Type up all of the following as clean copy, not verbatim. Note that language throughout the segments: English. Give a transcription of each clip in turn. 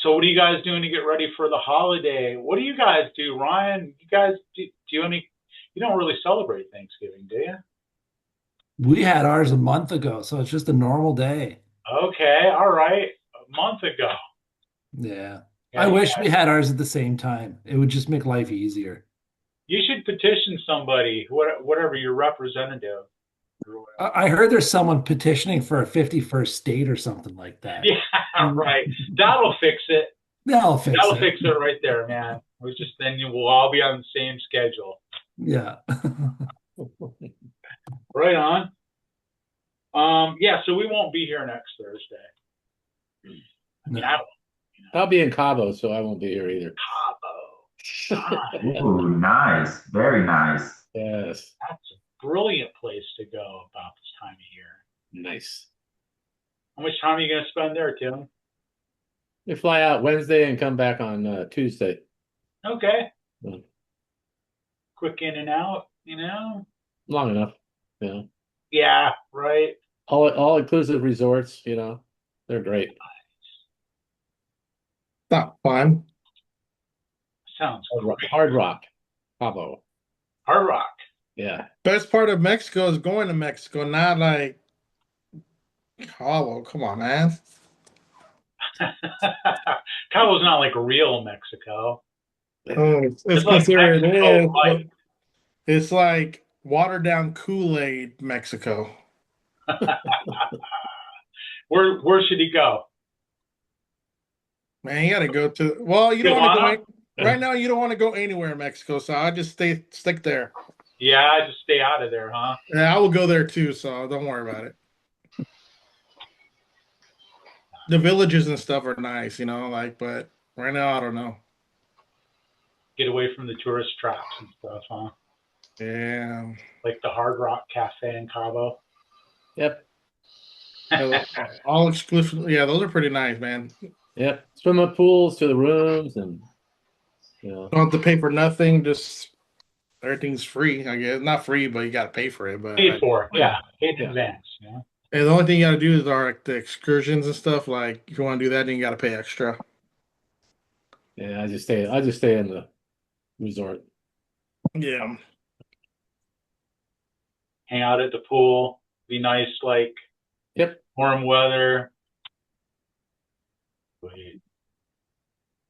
So what are you guys doing to get ready for the holiday? What do you guys do, Ryan? You guys do you any? You don't really celebrate Thanksgiving, do you? We had ours a month ago, so it's just a normal day. Okay, all right. A month ago. Yeah. Yeah, I you wish guys. we had ours at the same time. It would just make life easier. You should petition somebody, whatever your representative or whatever. I heard there's someone petitioning for a 51st state or something like that. Yeah, right. That'll fix it. They'll fix That'll it. fix it right there, man. We just then you will all be on the same schedule. Yeah. Right on. Yeah, so we won't be here next Thursday. I mean, I No. don't, I'll be in Cabo, so I won't be here either. Cabo. Nice. Ooh, nice. Very nice. Yes, That's a brilliant place to go about this time of year. nice. How much time are you going to spend there, Tim? We fly out Wednesday and come back on Tuesday. Okay. Mm. Quick in and out, you know? Long enough, you know. Yeah, right. All inclusive resorts, they're great. Not fun. Sounds great. Hard Rock, Cabo. Hard Rock. Yeah. Best part of Mexico is going to Mexico, not like Cabo. Come on, man. Cabo's not like real Mexico. Oh, it's like considered it Mexico is, but light. it's like watered down Kool-Aid Mexico. Where should he go? Man, you gotta go to you don't want to Tijuana? go right now, you don't want to go anywhere in Mexico, so I just stick there. Yeah, just stay out of there, huh? Yeah, I will go there too, so don't worry about it. The villages and stuff are nice, but right now I don't know. Get away from the tourist traps and stuff, huh? Yeah. Like the Hard Rock Cafe in Cabo. Yep. All exclusive. Yeah, those are pretty nice, man. Yep. Swimming pools to the rooms and Don't have to pay for nothing. Just everything's free. I guess not free, but you got to pay for it. But Paid for, yeah. Paid in Yeah. advance, yeah. and the only thing you got to do is like the excursions and stuff. Like if you want to do that, then you got to pay extra. yeah, I just stay in the resort. Yeah. Hang out at the pool. Be nice, like Yep. warm weather. Wait.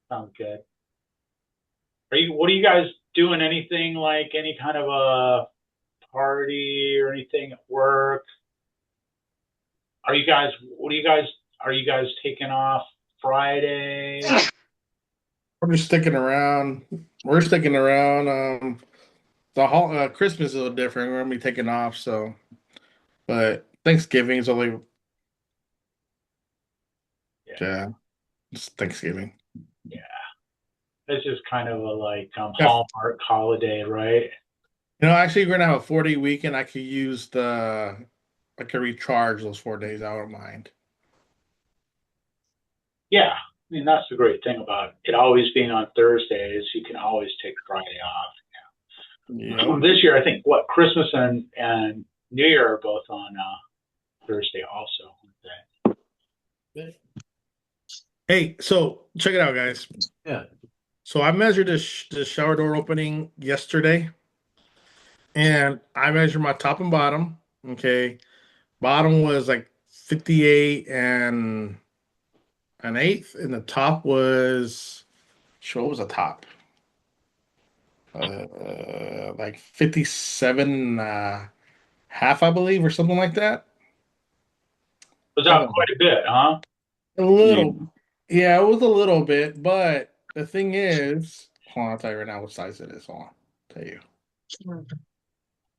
Sounds good. What are you guys doing? Anything like any kind of a party or anything at work? Are you guys taking off Friday? We're just sticking around. We're sticking around. The whole Christmas is a little different. We're gonna be taking off, so. But Thanksgiving is only. Yeah, it's Thanksgiving. Yeah. It's just kind of a like Yeah. Hallmark holiday, right? Actually, we're gonna have a 4-day weekend. I could recharge those 4 days. I don't mind. Yeah. I mean, that's the great thing about it always being on Thursdays. You can always take Friday off. Yeah. This year, I think Christmas and New Year are both on Thursday also. Hey, so check it out, guys. Yeah. So I measured the shower door opening yesterday, and I measured my top and bottom. Okay, bottom was like 58 and an eighth, and the top was, what was the top? Like 57 half, I believe, or something like that. Was that quite a bit, huh? A little, yeah, it was a little bit, but the thing is, hold on, I'll tell you right now what size it is. Hold on, I'll tell you.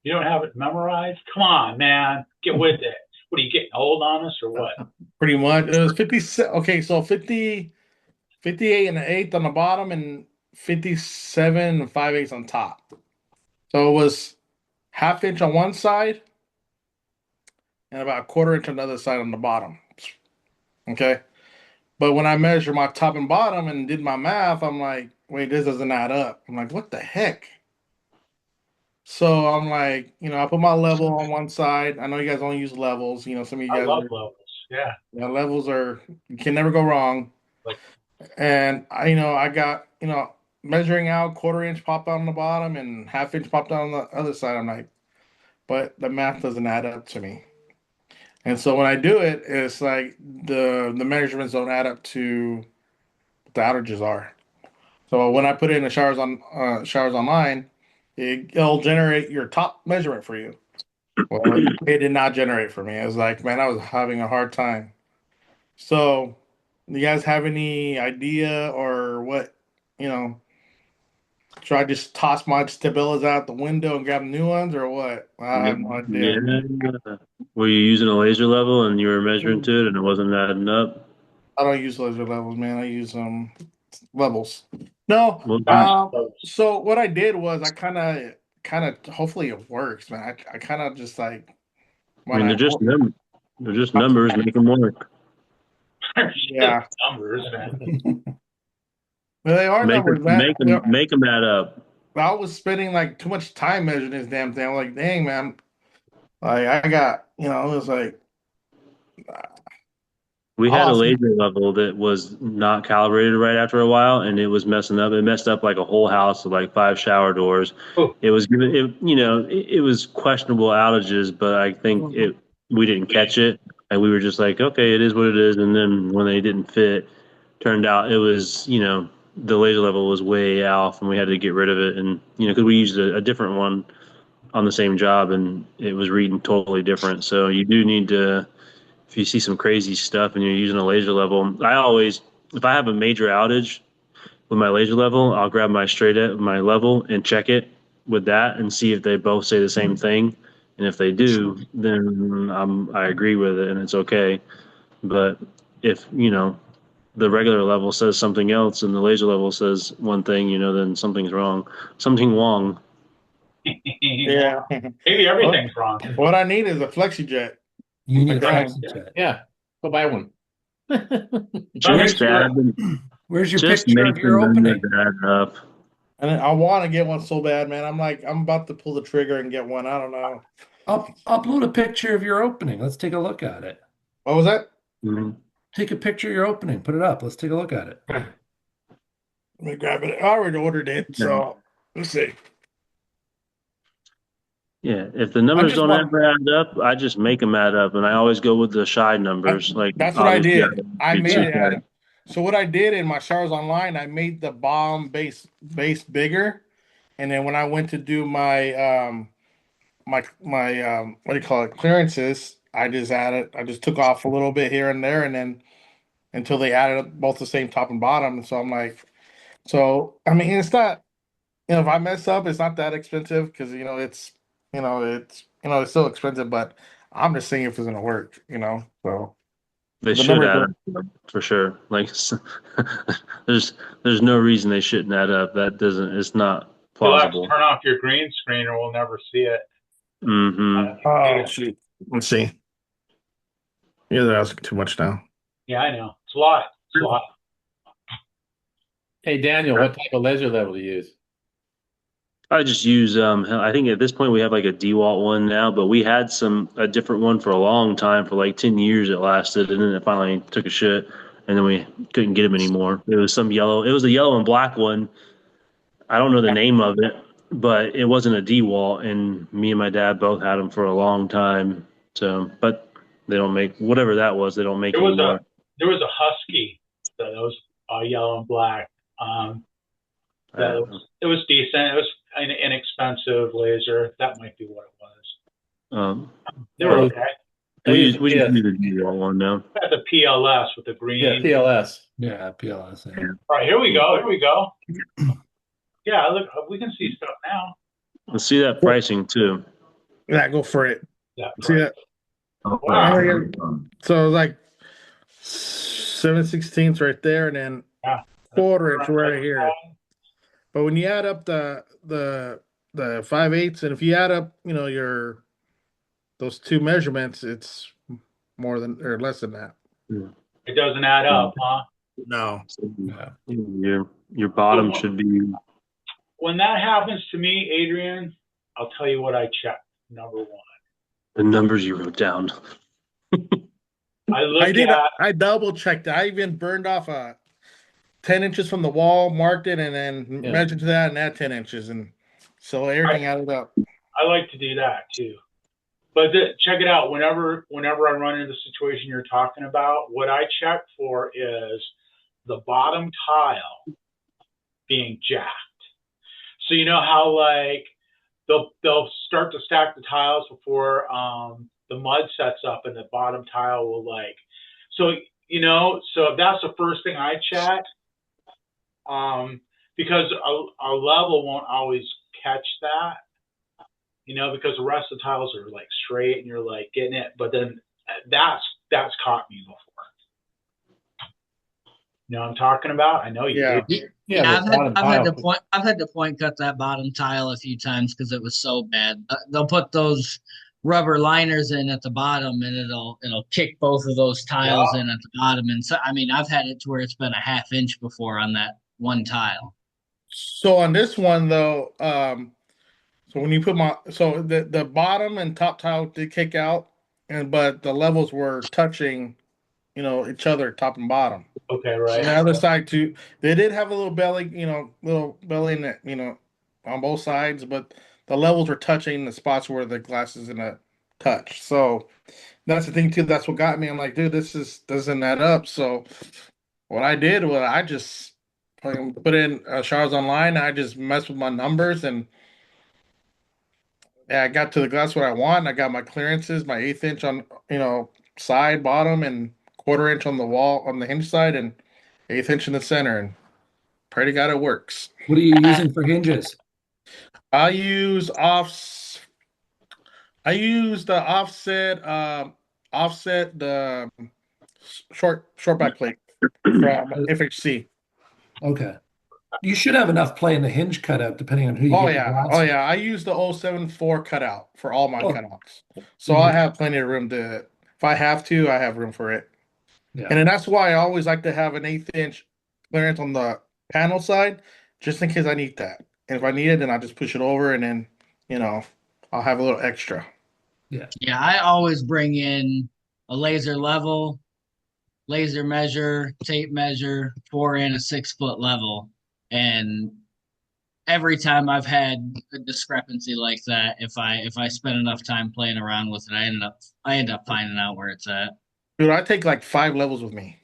You don't have it memorized? Come on, man. Get with it. What are you getting old on us or what? Pretty much. It was 50. Okay, so 58 and an eighth on the bottom and 57 and 5/8 on top. So it was half inch on one side and about a quarter inch on the other side on the bottom. Okay. But when I measured my top and bottom and did my math, I'm like, wait, this doesn't add up. I'm like, what the heck? So I'm like, I put my level on one side. I know you guys only use levels. Some of you I guys love levels. Yeah. levels are, you can never go wrong. Like and I got measuring out 1/4 inch popped out on the bottom and 1/2 inch popped out on the other side. I'm like, but the math doesn't add up to me. And so when I do it, it's like the measurements don't add up to what the outages are. So when I put it in the showers online, it'll generate your top measurement for you. Well, it did not generate for me. I was like, man, I was having a hard time. So, you guys have any idea or what? You know, should I just toss my stabilas out the window and grab new ones, or what? I have no idea. Yeah. Were you using a laser level and you were measuring to it and it wasn't adding up? I don't use laser levels, man. I use levels. No. Well, So what I did was I kind of hopefully it works, man. I kind of just like I when mean, I they're just numbers, make them work. Yeah. Numbers, man. well, they are numbers, man. Make them add up. I was spending like too much time measuring this damn thing. I'm like, dang, man. Like I got, it was like We had a awesome. laser level that was not calibrated right after a while, and it was messing up. It messed up like a whole house with like 5 shower doors. Oh. It was giving it, it was questionable outages, but I think we didn't catch it, and we were just like, okay, it is what it is. And then when they didn't fit, turned out it was, the laser level was way off, and we had to get rid of it. And because we used a different one on the same job, and it was reading totally different. So you do need to, if you see some crazy stuff and you're using a laser level, I always, if I have a major outage with my laser level, I'll grab my level and check it with that and see if they both say the same thing. And if they do, then I agree with it and it's okay. But if, the regular level says something else and the laser level says one thing, then something's wrong. Something wrong. Yeah. Maybe everything's wrong. What I need is a FlexiJet. You need a Right. FlexiJet. Yeah, go buy one. Just add them, Where's your just picture make of the your numbers opening? add up. And I want to get one so bad, man. I'm about to pull the trigger and get one. I don't know. Upload a picture of your opening. Let's take a look at it. What was that? Mhm. Take a picture of your opening. Put it up. Let's take a look at it. Let me grab it. I already ordered it, so let's see. Yeah, if the numbers just don't want- ever add up, I just make them add up, and I always go with the shy numbers. Like That's what I obviously, did. I be made too it. bad. So what I did in my showers online, I made the bomb base bigger, and then when I went to do my what do you call it, clearances, I just took off a little bit here and there, and then until they added up both the same top and bottom. And so I'm like, I mean, it's not, if I mess up, it's not that expensive because it's still expensive, but I'm just seeing if it's gonna work, So They the should numbers add up for sure. Like, there's there's no reason they shouldn't add up. That doesn't. It's not You'll have to plausible. turn off your green screen or we'll never see it. Mm-hmm. Oh shoot. Let's see. You're asking too much now. Yeah, I know. It's a lot. It's a lot. Hey, Daniel, what type of laser level do you use? I just use I think at this point we have like a DeWalt one now, but we had a different one for a long time, for like 10 years it lasted, and then it finally took a shit, and then we couldn't get them anymore. It was a yellow and black one. I don't know the name of it, but it wasn't a DeWalt, and me and my dad both had them for a long time. So, but they don't make whatever that was. They don't make There was anymore. a Husky that was yellow and black. It was decent. It was an inexpensive laser. That might be what it was. They were okay. We just use the DeWalt one now. I had the PLS with the green. Yeah, PLS. Yeah, PLS. Yeah. All right, here we go. Here we go. Yeah, look, we can see stuff now. Let's see that pricing too. Yeah, go for it. Yeah. See that? Wow. So like 7/16 right there, and then 1/4 inch right here. But when you add up the 5/8, and if you add up, those two measurements, it's more than or less than that. It doesn't add up, huh? No. Yeah. Your bottom should be. When that happens to me, Adrian, I'll tell you what I checked. Number one. The numbers you wrote down. I double checked. I even burned off 10 inches from the wall, marked it, and then Yeah. measured to that and add 10 inches, and so everything added up. I like to do that too. But check it out. Whenever I run into the situation you're talking about, what I check for is the bottom tile being jacked. So you know how like they'll start to stack the tiles before the mud sets up, and the bottom tile will like. So so that's the first thing I check, because a level won't always catch that. Because the rest of the tiles are like straight and you're like getting it, but then that's caught me before. You know what I'm talking about? I know you Yeah. do. Yeah, I've but had bottom I've had to tile. I've had to point cut that bottom tile a few times because it was so bad. They'll put those rubber liners in at the bottom, and it'll kick both of those tiles in at the bottom. And so, I mean, I've had it to where it's been a half inch before on that one tile. So on this one though, so when you put the bottom and top tile did kick out, but the levels were touching, each other, top and bottom. Okay, right. And the other side too, they did have a little belly, little belly in it, on both sides, but the levels were touching the spots where the glass is in a touch. So that's the thing too. That's what got me. I'm like, dude, doesn't add up. So what I did was I just put in showers online. I just messed with my numbers, and yeah, I got to the glass what I want. I got my clearances, my 1/8 inch on side, bottom, and 1/4 inch on the wall on the hinge side, and 1/8 inch in the center, and pray to God it works. What are you using for hinges? I use offs. I use the offset the short back plate from FHC. Okay. You should have enough play in the hinge cutout, depending on who you Oh get your yeah, glass. oh yeah. I use the 074 cutout for all my Oh. cutouts, so I have plenty of room to. If I have to, I have room for it. Yeah. And then that's why I always like to have an 1/8 inch clearance on the panel side, just in case I need that. And if I need it, then I just push it over, and then I'll have a little extra. Yeah, I always bring in a laser level, laser measure, tape measure, 4 in a 6 foot level, and every time I've had a discrepancy like that, if I spend enough time playing around with it, I end up finding out where it's at. Dude, I take like 5 levels with me.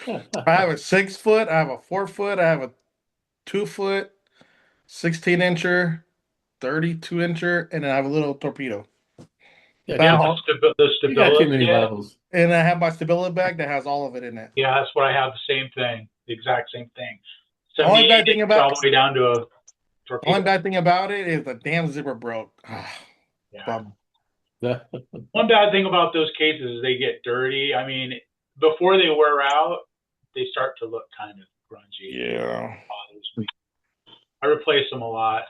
I have a 6 foot, I have a 4 foot, I have a 2 foot, 16 incher, 32 incher, and then I have a little torpedo. Yeah, Yeah, Wow. the you got too stability. many Yeah. levels. And I have my stability bag that has all of it in it. Yeah, that's what I have. The same thing, the exact same thing. The only bad thing all the way down to a The only torpedo. bad thing about it is the damn zipper broke. Yeah. Bum. One bad thing about those cases is they get dirty. I mean, before they wear out, they start to look kind of grungy. Yeah. It bothers me. I replace them a lot.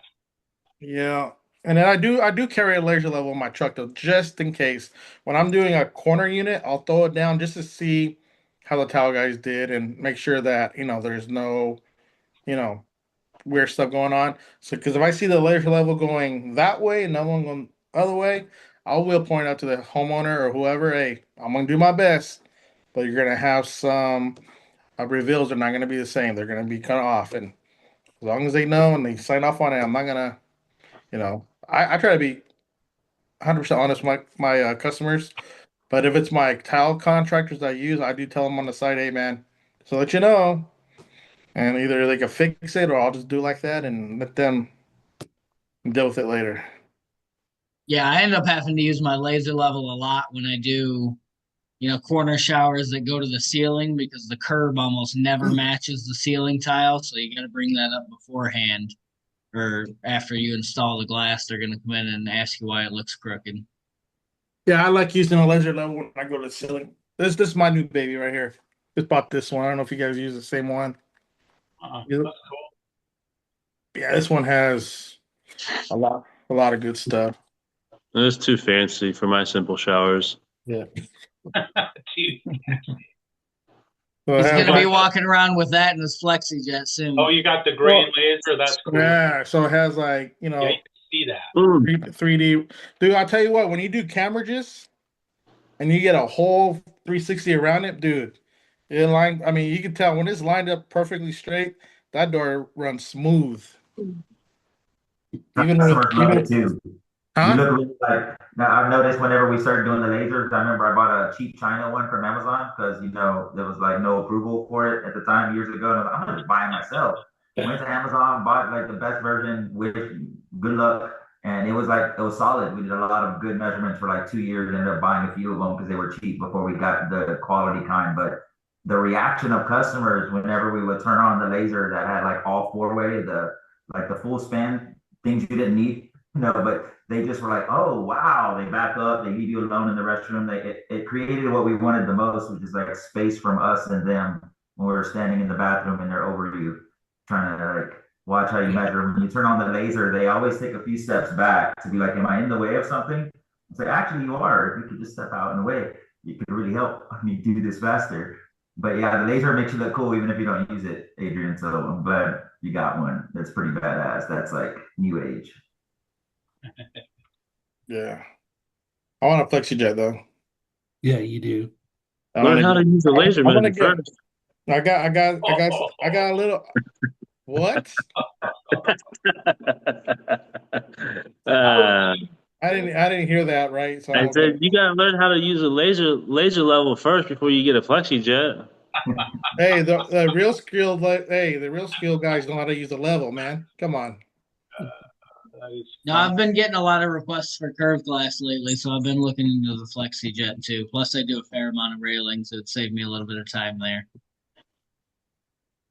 Yeah. And then I do carry a laser level in my truck though, just in case. When I'm doing a corner unit, I'll throw it down just to see how the towel guys did and make sure that, there's no, weird stuff going on. So because if I see the laser level going that way and another one going the other way, I will point out to the homeowner or whoever, hey, I'm gonna do my best, but you're gonna have some reveals are not gonna be the same. They're gonna be cut off. And as long as they know and they sign off on it, I'm not gonna, I try to be 100% honest with my customers. But if it's my tile contractors I use, I do tell them on the side, hey man, so let you know, and either they can fix it or I'll just do it like that and let them deal with it later. Yeah, I end up having to use my laser level a lot when I do, corner showers that go to the ceiling because the curb almost never matches the ceiling tile. So you got to bring that up beforehand, or after you install the glass, they're going to come in and ask you why it looks crooked. Yeah, I like using a laser level when I go to the ceiling. This is my new baby right here. Just bought this one. I don't know if you guys use the same one. That's Yep. cool. Yeah, this one has a lot of good stuff. It's too fancy for my simple showers. Yeah. Gee. So He's it has going to be like- walking around with that in his FlexiJet soon. Oh, you got the green laser. That's cool. Yeah, so it has like Yeah, you can see that. Mm. 3D. Dude, I'll tell you what, when you do camerages and you get a whole 360 around it, dude, It lined. I mean, you can tell when it's lined up perfectly straight. That door runs smooth. Even with Customers love it even too. You huh? look really like now. I've noticed whenever we started doing the lasers, I remember I bought a cheap China one from Amazon because there was like no approval for it at the time years ago. And I was like, I'm gonna just buy it myself. Went to Amazon, bought like the best version with good luck, and it was solid. We did a lot of good measurements for like 2 years. Ended up buying a few of them because they were cheap before we got the quality kind. But the reaction of customers whenever we would turn on the laser that had like all four way, the full span things you didn't need, but they just were like, oh wow, they back up, they leave you alone in the restroom. It created what we wanted the most, which is like space from us and them when we were standing in the bathroom and they're over you, trying to like watch how you measure. When you turn on the laser, they always take a few steps back to be like, am I in the way of something? It's like, actually you are. If you could just step out in the way, you could really help me do this faster. But yeah, the laser makes you look cool even if you don't use it, Adrian. So I'm glad you got one. That's pretty badass. That's like new age. Yeah. I want a FlexiJet though. Yeah, you do. I Learn want to how get. to use the laser I want measure to get. first. I got a little. What? uh, I didn't hear that right. So I I'm said like, you gotta learn how to use a laser level first before you get a FlexiJet. hey, the real skilled, the real skilled guys know how to use a level, man. Come on. That is No, fun. I've been getting a lot of requests for curved glass lately, so I've been looking into the FlexiJet too. Plus, I do a fair amount of railing, so it saved me a little bit of time there.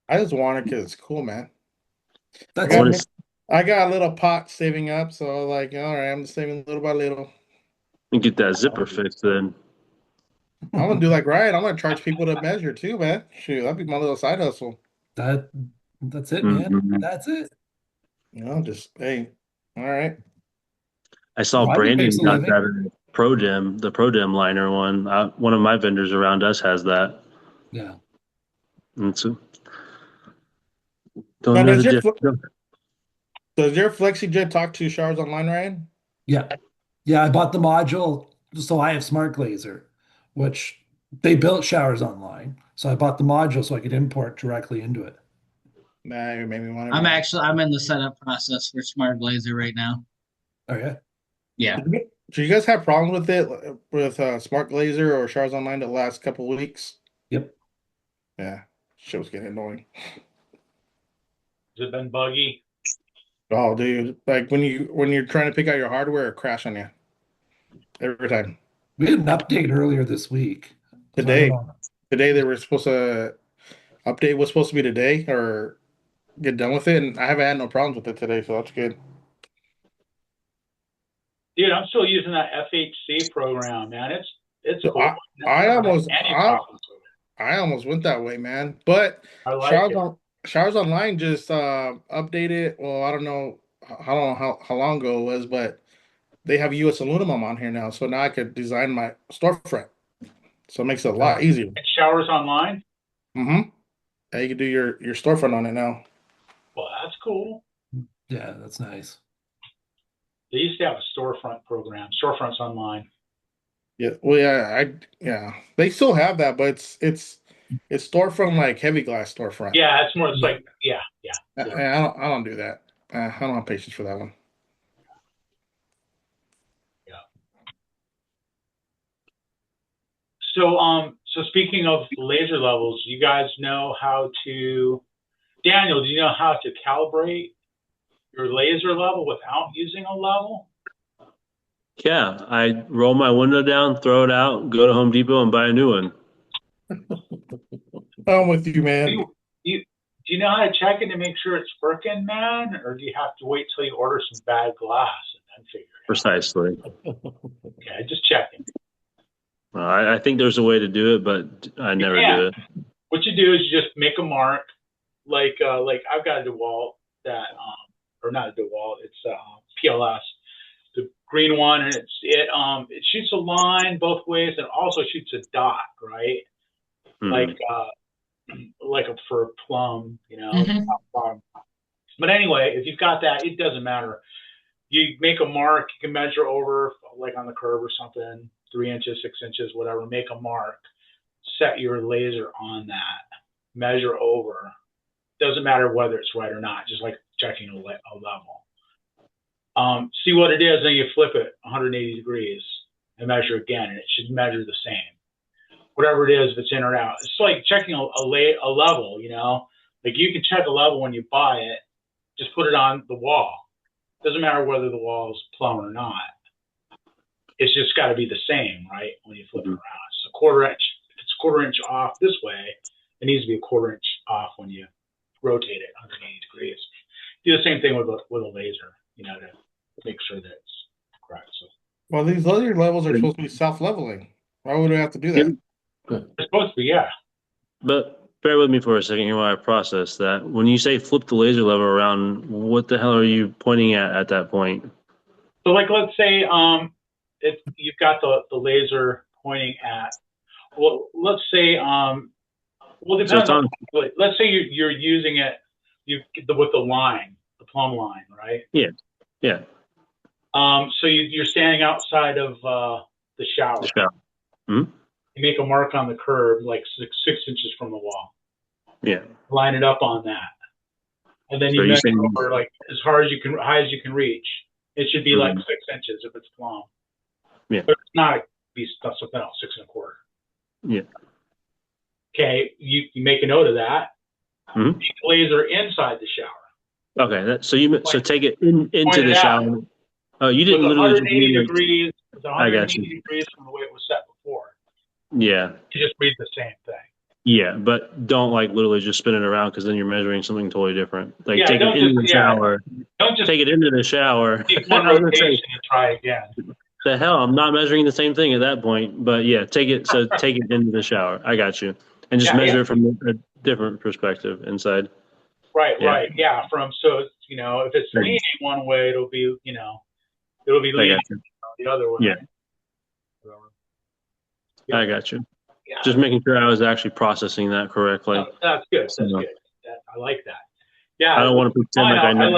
I just want it because it's cool, man. I That's I got want it. to I got a little pot saving up, so like, all right, I'm just saving little by little. get that zipper fixed then. I'm gonna do like Ryan. I'm gonna charge people to measure too, man. Shoot, that'd be my little side hustle. That that's it, man. Mhm. That's it. Just hey, all right. I saw Rodney makes Brandon a got living. that in the ProDim liner one. One of my vendors around us has that. Yeah. And so, don't Now, know the difference. does your FlexiJet talk to showers online, Ryan? Yeah. Yeah, I bought the module, so I have Smart Glazer, which they built showers online. So I bought the module so I could import directly into it. Nah, you made me want to. I'm in the setup process for Smart Glazer right now. Oh yeah. Yeah. Do you guys have problems with it with Smart Glazer or showers online the last couple of weeks? Yep. Yeah, shit was getting annoying. Has it been buggy? Oh, dude, like when you're trying to pick out your hardware, it crash on you every time. We had an update earlier this week. So I don't Today, know. today they were supposed to update was supposed to be today or get done with it, and I haven't had no problems with it today, so that's good. Dude, I'm still using that FHC program, man. It's So cool. I Never had almost any I, problems with I almost went that way, man. But it. I like Showers it. on Showers Online just updated. Well, I don't know how long ago it was, but they have US aluminum on here now, so now I could design my storefront. So it makes it a lot easier. And showers online? Mm-hmm. Yeah, you can do your storefront on it now. Well, that's cool. Yeah, that's nice. They used to have a storefront program, storefronts online. Yeah, well, yeah. They still have that, but it's storefront like heavy glass storefront. Yeah, it's more. It's Yeah. like yeah. I don't do that. I don't have patience for that one. So speaking of laser levels, you guys know how to. Daniel, do you know how to calibrate your laser level without using a level? Yeah, I roll my window down, throw it out, go to Home Depot and buy a new one. I'm with you, Do man. do you know how to check it to make sure it's working, man? Or do you have to wait till you order some bad glass and then figure it Precisely. out? Okay, just checking. I think there's a way to do it, but I never do it. What you do is you just make a mark, like I've got a DeWalt that or not a DeWalt, it's PLS, the green one, and it shoots a line both ways and also shoots a dot, right? Mhm. Like for a plum, Mhm. top, bottom. But anyway, if you've got that, it doesn't matter. You make a mark, you can measure over like on the curve or something, 3 inches, 6 inches, whatever, make a mark. set your laser on that, measure over. Doesn't matter whether it's right or not, just like checking a level. See what it is, then you flip it 180 degrees and measure again, and it should measure the same. Whatever it is, if it's in or out. It's like checking a level, you know? Like you can check a level when you buy it, just put it on the wall. Doesn't matter whether the wall is plumb or not. It's just got to be the same, right? When you flip it around. So quarter inch, if it's quarter inch off this way, it needs to be a quarter inch off when you rotate it 180 degrees. Do the same thing with a laser, you know, to make sure that it's correct. So, well, these laser levels are supposed to be self-leveling. Why would we have to do that? it's supposed to be, yeah. But bear with me for a second here while I process that. When you say flip the laser lever around, what the hell are you pointing at that point? So, like, let's say if you've got the laser pointing at, well, let's say, well, it depends on, let's say you're using it with the line, the plumb line, right? Yeah, yeah. So you're standing outside of the shower. The shower. Mm-hmm. You make a mark on the curb, like six inches from the wall. Yeah. Line it up on that, and then So you measure over like as high as you can reach. It should be like 6 inches if it's plumb. Yeah. But it's not, be something else, 6 1/4. Yeah. Okay, you make a note of that. Mm-hmm. Laser inside the shower. Okay, so take it into the shower. Oh, you didn't literally 180 degrees. It's 180 I got you. degrees from the way it was set before. Yeah. You just read the same thing. Yeah, but don't like literally just spin it around because then you're measuring something totally different. Like take it into the shower. Don't just take it into the shower. Take one rotation and try again. The hell, I'm not measuring the same thing at that point. But yeah, take it into the shower. I got you, and just measure it from a different perspective inside. Right. Yeah. You know, if it's leaning one way, it'll be leaning the other way. Yeah. Yep. I got you. Yeah. Just making sure I was actually processing that correctly. No, that's good. That's good. I like that. Yeah. I don't want to pretend like I know.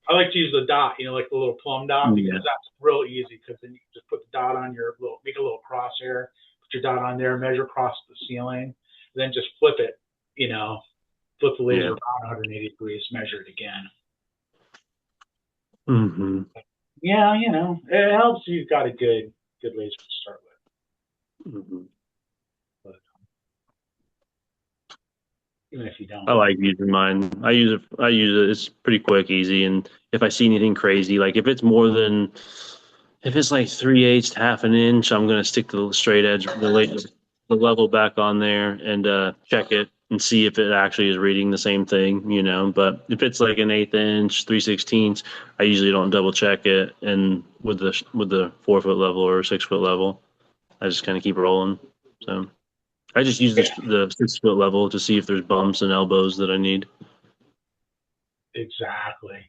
I like to use the dot, you know, like the little plumb dot, because that's real easy. Because then you can just put the dot on make a little crosshair, put your dot on there, measure across the ceiling, then just flip it, you know, flip the laser around 180 degrees, measure it again. Mm-hmm. Yeah, you know, it helps if you've got a good laser to start with. Mm-hmm. But, even if you don't. I like using mine. I use it. It's pretty quick, easy. And if I see anything crazy, like if it's like 3/8, half an inch, I'm going to stick the straight edge, the level back on there and check it and see if it actually is reading the same thing, you know. But if it's like an 1/8 inch, 3/16, I usually don't double check it. And with the 4 foot level or 6 foot level, I just kind of keep rolling. So I just use the 6 foot level to see if there's bumps and elbows that I need. Exactly.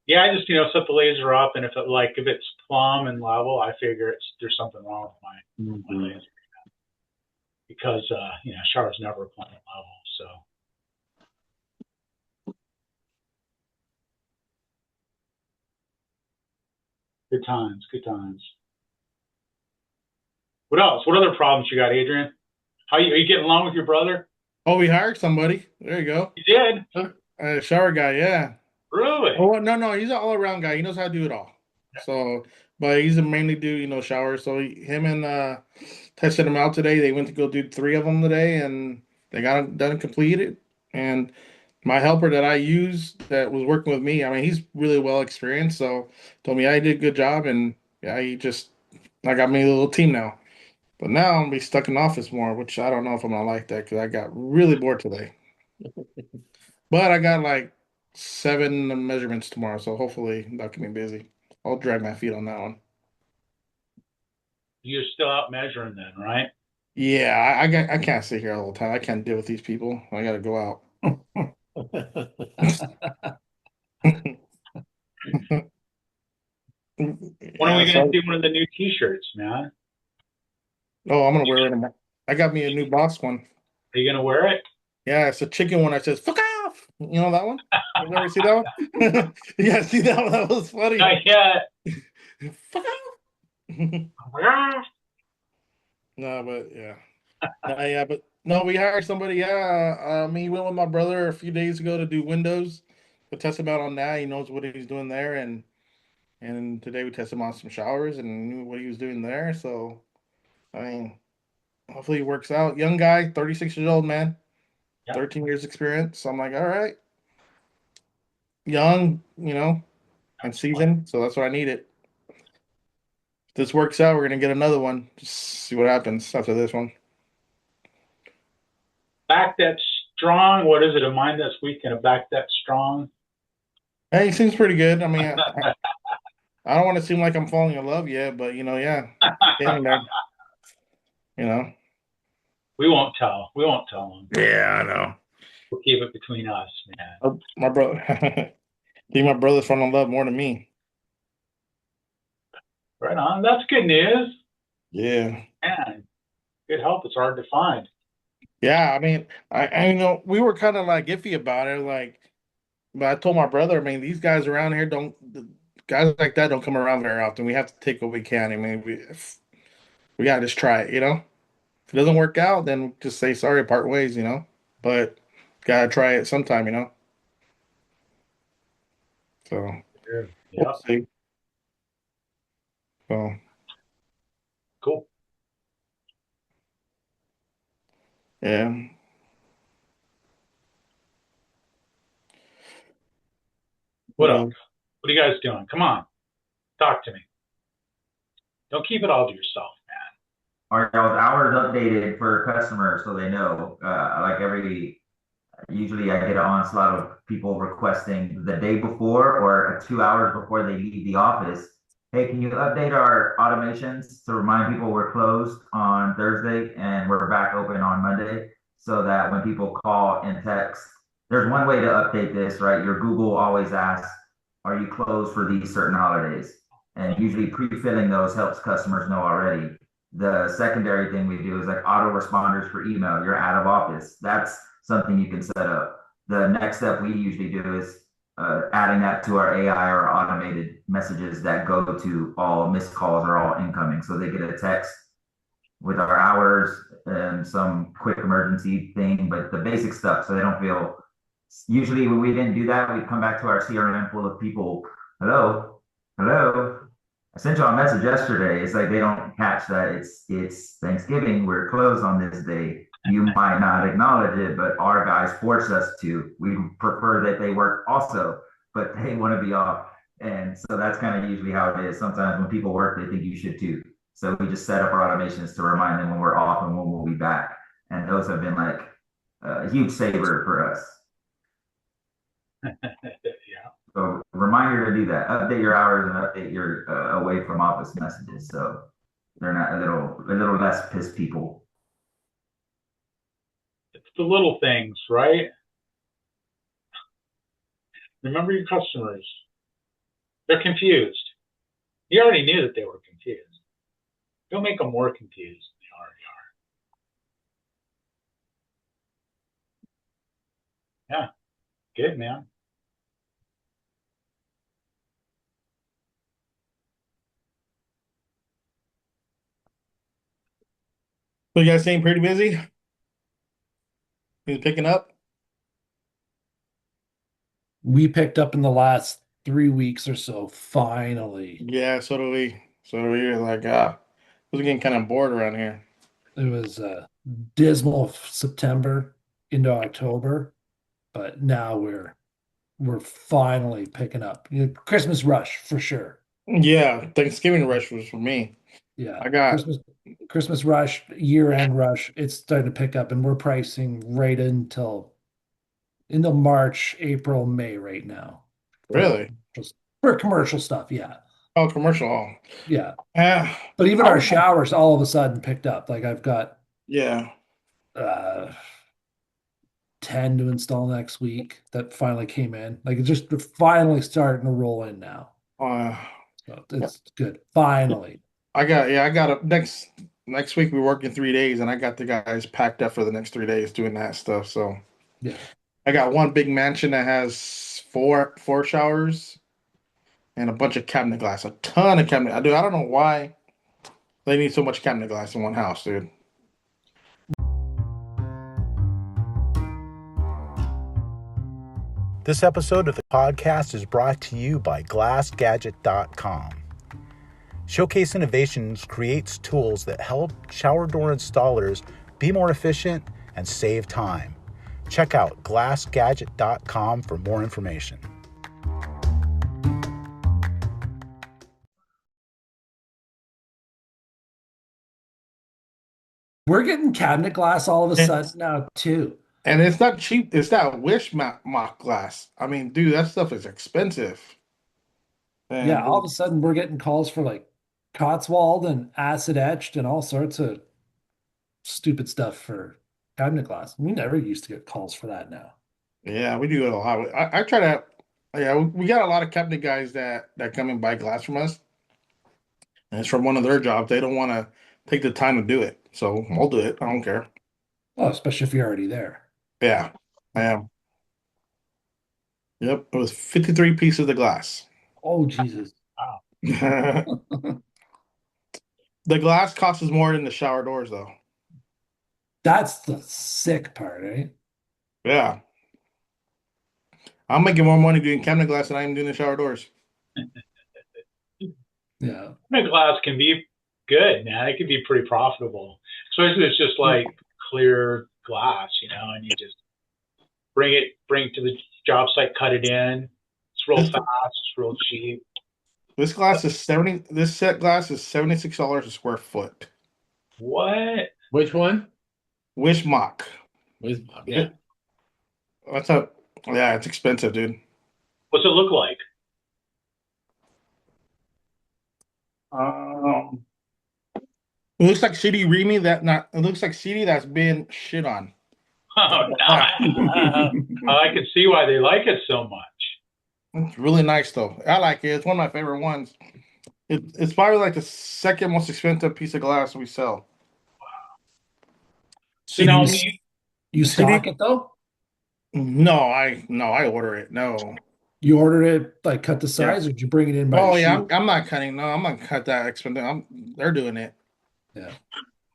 Yeah, I just set the laser up, and if it's plumb and level, I figure there's something wrong with my laser, because shower's never plumb and level. So good times. What else? What other problems you got, Adrian? Are you getting along with your brother? Oh, we hired somebody. There you go. You did? A shower guy, yeah. Really? Oh, no, he's an all-around guy. He knows how to do it all. So, but he's a mainly do, showers. So him and tested him out today. They went to go do 3 of them today, and they got it done and completed. And my helper that I use that was working with me, I mean, he's really well experienced. So told me I did a good job, and I got me a little team now. But now I'm gonna be stuck in the office more, which I don't know if I'm gonna like that because I got really bored today. But I got like 7 measurements tomorrow, so hopefully that can be busy. I'll drag my feet on that one. You're still out measuring then, right? Yeah, I can't sit here all the time. I can't deal with these people. I gotta go out. When are we gonna do one of the new T-shirts, man? Oh, I'm gonna wear it. I got me a new boss one. Are you gonna wear it? Yeah, it's a chicken one that says "fuck off." You know that one? You ever see that one? Yeah, see that one? That was funny. Not yet. Fuck off. No, but yeah. Yeah, but no, we hired somebody. Yeah, he went with my brother a few days ago to do windows. To test him out on that. He knows what he's doing there, and today we tested him on some showers and knew what he was doing there. So I mean, hopefully it works out. Young guy, 36 years old, man, Yeah, 13 years experience. So I'm like, all right, young, and that's fine. seasoned. So that's what I needed. If this works out, we're gonna get another one. Just see what happens after this one. Back that strong. What is it? A mind that's weak and a back that strong. Hey, he seems pretty good. I mean, I don't want to seem like I'm falling in love yet, but yeah, getting there. You know. We won't tell. We won't tell them. Yeah, I know. We'll keep it between us, man. My brother. I think my brother's falling in love more than me. Right on. That's good news. Yeah. Man, good help. It's hard to find. Yeah, I mean, I we were kind of like iffy about it, like, but I told my brother, I mean, these guys around here don't, guys like that don't come around very often. We have to take what we can. I mean, we gotta just try it, If it doesn't work out, then just say sorry, part ways. But gotta try it sometime. So we'll Yeah. see. So Cool. yeah. What What up? else? What are you guys doing? Come on. Talk to me. Don't keep it all to yourself, Are those hours updated for customers so they know? Like usually I get an onslaught of people requesting the day before or 2 hours before they leave the office. Hey, can you update our automations to remind people we're closed on Thursday and we're back open on Monday so that when people call and text, there's one way to update this, right? Your Google always asks, are you closed for these certain holidays? And usually pre-filling those helps customers know already. The secondary thing we do is like autoresponders for email. You're out of office. That's something you can set up. The next step we usually do is adding that to our AI or automated messages that go to all missed calls or all incoming. So they get a text with our hours and some quick emergency thing, but the basic stuff so they don't feel. Usually when we didn't do that, we'd come back to our CRM full of people. Hello, hello. I sent you a message yesterday. It's like they don't catch that it's Thanksgiving. We're closed on this day. You might not acknowledge it, but our guys force us to. We prefer that they work also, but they want to be off. And so that's kind of usually how it is. Sometimes when people work, they think you should too. So we just set up our automations to remind them when we're off and when we'll be back. And those have been like a huge saver for us. Yeah. So reminder to do that. Update your hours and update your away from office messages so they're not a little less pissed people. It's the little things, right? Remember your customers. They're confused. You already knew that they were confused. Don't make them more confused than they already are. Yeah. Good, man. So you guys staying pretty busy? Been picking up? We picked up in the last 3 weeks or so, finally. Yeah, so do we. So do we. Like, we're getting kind of bored around here. It was a dismal September into October, but now we're finally picking up. Christmas rush for sure. Yeah, Thanksgiving rush was for me. Yeah. I got Christmas rush, year-end rush, it's starting to pick up, and we're pricing right into March, April, May right now. really. For commercial stuff, yeah. Oh, commercial. Oh. Yeah. Uh, But even I our was- showers all of a sudden picked up. Like I've got yeah. 10 to install next week that finally came in. Like it's just finally starting to roll in now. Uh, So it's good. Finally. I got a next week we're working 3 days and I got the guys packed up for the next 3 days doing that stuff. So Yeah. I got one big mansion that has four showers and a bunch of cabinet glass, a ton of cabinet. I don't know why they need so much cabinet glass in one house, dude. This episode of the podcast is brought to you by GlassGadget.com. Showcase Innovations creates tools that help shower door installers be more efficient and save time. Check out GlassGadget.com for more information. We're getting cabinet glass all of a sudden now too. And it's not cheap. It's that Wish mock glass. I mean, dude, that stuff is expensive. And Yeah, all of a sudden we're getting calls for like Cotswold and acid etched and all sorts of stupid stuff for cabinet glass. We never used to get calls for that now. yeah, we do it a lot. I try to. Yeah, we got a lot of cabinet guys that come and buy glass from us, and it's from one of their jobs. They don't want to take the time to do it, so I'll do it. I don't care. Oh, especially if you're already there. Yeah, I am. Yep, it was 53 pieces of glass. Oh, Jesus. The glass costs us more than the shower doors, though. That's the sick part, eh? Yeah. I'm making more money doing cabinet glass than I am doing the shower doors. Yeah. Cabinet glass can be good, man. It can be pretty profitable, especially if it's just like clear glass, and you just bring it to the job site, cut it in. It's real fast. It's real cheap. This glass is This set glass is $76 a square foot. What? Which one? Wish mock. Wish mock. Yeah. Yeah, it's expensive, dude. What's it look like? It looks like CD Remy it looks like CD that's been shit on. Oh, nice. I can see why they like it so much. It's really nice though. I like it. It's one of my favorite ones. It's probably like the second most expensive piece of glass we sell. So now you stock it though? No, I order it. No. You order it like cut the size, or did you bring it in by the yeah, sheet? I'm not cutting. No, I'm not cut that expensive. They're doing it. Yeah.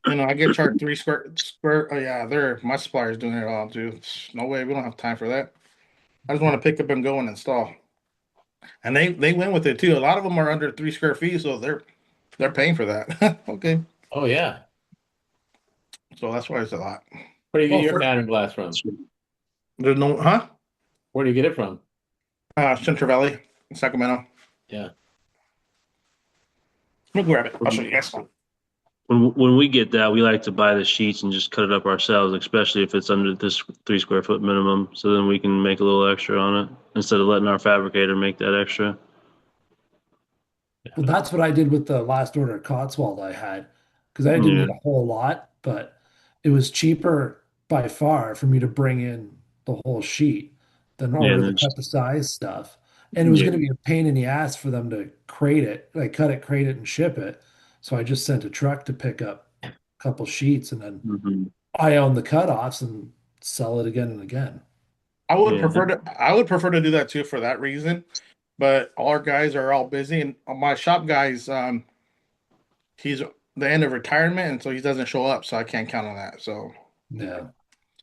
I get charged 3 square. Oh yeah, my supplier's doing it all too. No way, we don't have time for that. I just want to pick up and go and install. And they went with it too. A lot of them are under 3 square feet, so they're paying for that. Okay. Oh yeah. So that's why it's a lot. Where do you get your cabinet glass from? There's no Where do you get it from? Central Valley, Sacramento. Yeah. Let me grab it. I'll show you guys. When we get that, we like to buy the sheets and just cut it up ourselves, especially if it's under this 3 square foot minimum. So then we can make a little extra on it instead of letting our fabricator make that extra. Well, that's what I did with the last order of Cotswold I had, because I didn't need a whole lot, but it was cheaper by far for me to bring in the whole sheet than order the cut the size stuff. And it was going to be a pain in the ass for them to crate it, like cut it, crate it, and ship it. So I just sent a truck to pick up a couple sheets, and then I own the cutoffs and sell it again and again. I would prefer to do that too for that reason, but our guys are all busy, and my shop guys, he's the end of retirement, and so he doesn't show up, so I can't count on that. So yeah,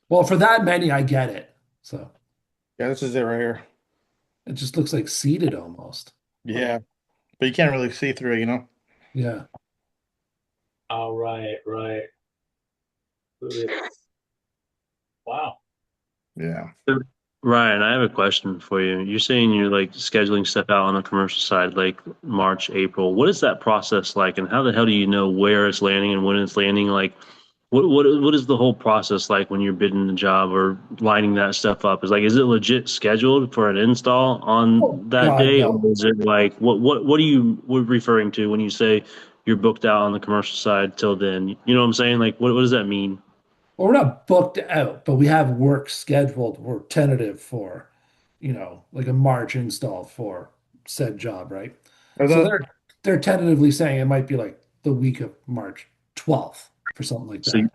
well, for that many, I get it. So yeah, this is it right here. It just looks like seated almost. Yeah, but you can't really see through it, Yeah. Oh, right. Wow. Yeah. Ryan, I have a question for you. You're saying you're like scheduling stuff out on the commercial side, like March, April. What is that process like, and how the hell do you know where it's landing and when it's landing? Like, what is the whole process like when you're bidding the job or lining that stuff up? Is it legit scheduled for an install on that day, or is it like what are you referring to when you say you're booked out on the commercial side till then? You know what I'm saying? Like, what does that mean? Well, we're not booked out, but we have work scheduled. We're tentative for, like a March install for said job, right? So they're tentatively saying it might be like the week of March 12th for something like that.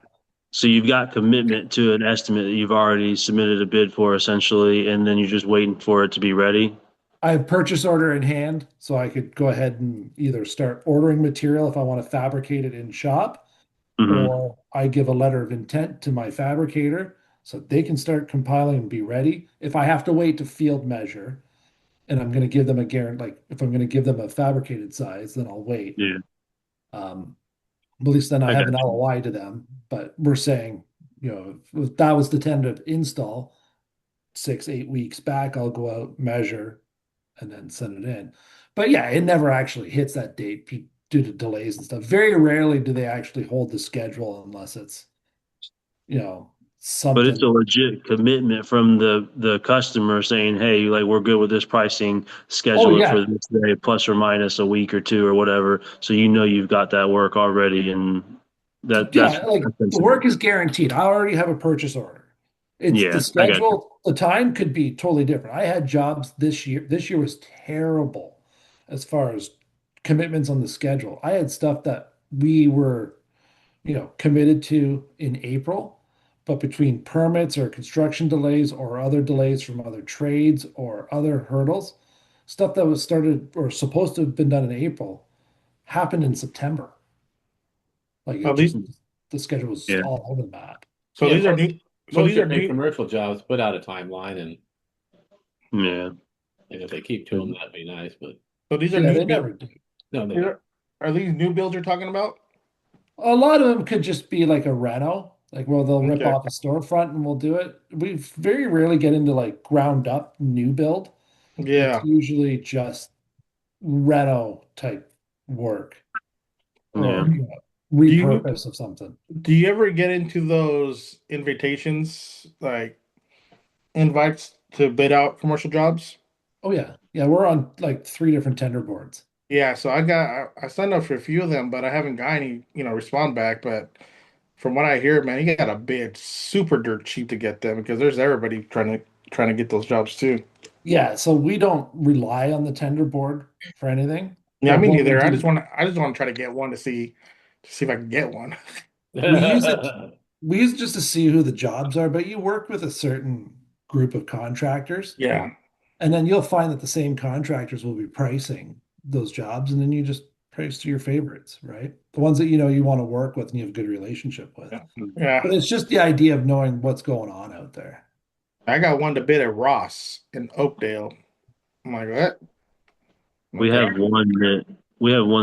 So you've got commitment to an estimate that you've already submitted a bid for, essentially, and then you're just waiting for it to be ready? I have purchase order in hand, so I could go ahead and either start ordering material if I want to fabricate it in shop, or I give a letter of intent to my fabricator So they can start compiling and be ready. If I have to wait to field measure and I'm going to give them a guarantee, like if I'm going to give them a fabricated size, then I'll wait. Yeah. At least then I I have got an you. LOI to them. But we're saying, if that was the tentative install 6, 8 weeks back, I'll go out, measure, and then send it in. But yeah, it never actually hits that date due to delays and stuff. Very rarely do they actually hold the schedule unless it's, But it's something. a legit commitment from the customer saying, "Hey, like we're good with this pricing. Oh Schedule it for yeah, this day, plus or minus a week or two or whatever." So you know you've got that work already, and that's yeah, like the insane. work is guaranteed. I already have a purchase order. It's the Yeah, I got you. schedule, the time could be totally different. I had jobs this year. This year was terrible as far as commitments on the schedule. I had stuff that we were, committed to in April, but between permits or construction delays or other delays from other trades or other hurdles, stuff that was started or supposed to have been done in April happened in September. Like it So these just the schedule was Yeah, all over the map. so Yeah, these are new. So most these are of the new. commercial jobs put out a timeline, yeah. and if they keep to them, that'd be nice. But So these are Yeah, new they build. never do. no, they These don't. are these new builds you're talking about? A lot of them could just be like a reno, like where they'll rip Okay. off a storefront and we'll do it. We very rarely get into like ground up new build. It's Yeah. usually just reno type work Yeah. or Do you repurpose of something. do you ever get into those invitations, like invites to bid out commercial jobs? Oh yeah. Yeah, we're on like 3 different tender boards. Yeah, so I signed up for a few of them, but I haven't got any, respond back. But from what I hear, man, you gotta bid super dirt cheap to get them because there's everybody trying to get those jobs too. Yeah, so we don't rely on the tender board for anything, Yeah, but me what we neither. do, I just want to try to get one to see if I can get one. we use it we use it just to see who the jobs are, but you work with a certain group of contractors, Yeah, and then you'll find that the same contractors will be pricing those jobs, and then you just price to your favorites, right? The ones that you want to work with and you have a good relationship with. yeah, yeah. But it's just the idea of knowing what's going on out there. I got one to bid at Ross in Oakdale. I'm like, what? We Okay. have one